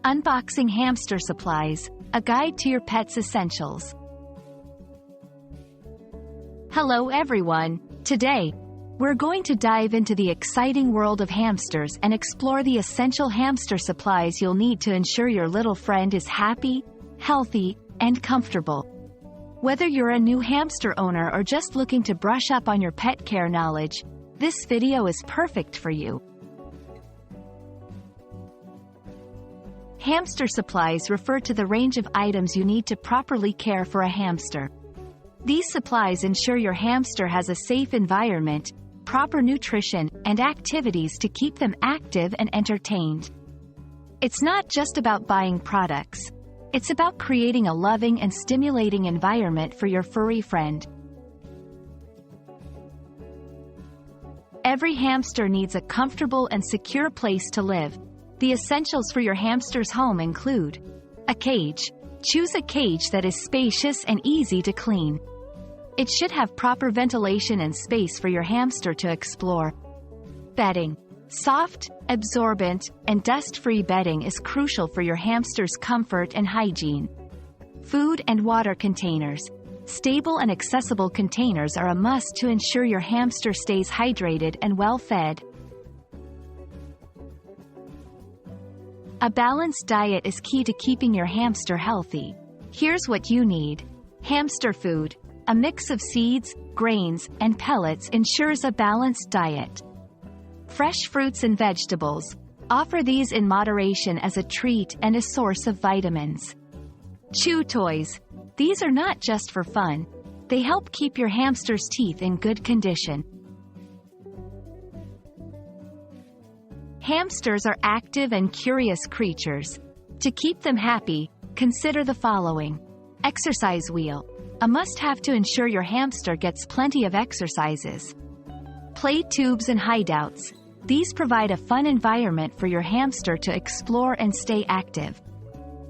Unboxing Hamster Supplies, a guide to your pet's essentials. Hello everyone. Today, we're going to dive into the exciting world of hamsters and explore the essential hamster supplies you'll need to ensure your little friend is happy, healthy, and comfortable. Whether you're a new hamster owner or just looking to brush up on your pet care knowledge, this video is perfect for you. Hamster supplies refer to the range of items you need to properly care for a hamster. These supplies ensure your hamster has a safe environment, proper nutrition, and activities to keep them active and entertained. It's not just about buying products. It's about creating a loving and stimulating environment for your furry friend. Every hamster needs a comfortable and secure place to live. The essentials for your hamster's home include a cage. Choose a cage that is spacious and easy to clean. It should have proper ventilation and space for your hamster to explore. Bedding. Soft, absorbent, and dust-free bedding is crucial for your hamster's comfort and hygiene. Food and water containers. Stable and accessible containers are a must to ensure your hamster stays hydrated and well-fed. A balanced diet is key to keeping your hamster healthy. Here's what you need. Hamster food. A mix of seeds, grains, and pellets ensures a balanced diet. Fresh fruits and vegetables. Offer these in moderation as a treat and a source of vitamins. Chew toys. These are not just for fun. They help keep your hamster's teeth in good condition. Hamsters are active and curious creatures. To keep them happy, consider the following. Exercise wheel. A must-have to ensure your hamster gets plenty of exercises. Play tubes and hideouts. These provide a fun environment for your hamster to explore and stay active.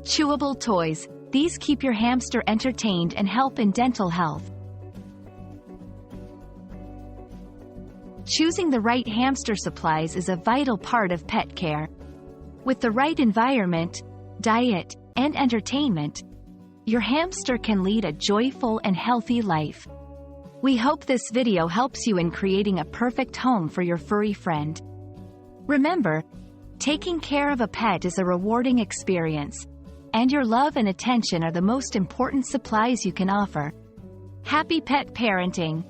Chewable toys. These keep your hamster entertained and help in dental health. Choosing the right hamster supplies is a vital part of pet care. With the right environment, diet, and entertainment, your hamster can lead a joyful and healthy life. We hope this video helps you in creating a perfect home for your furry friend. Remember, taking care of a pet is a rewarding experience, and your love and attention are the most important supplies you can offer. Happy pet parenting!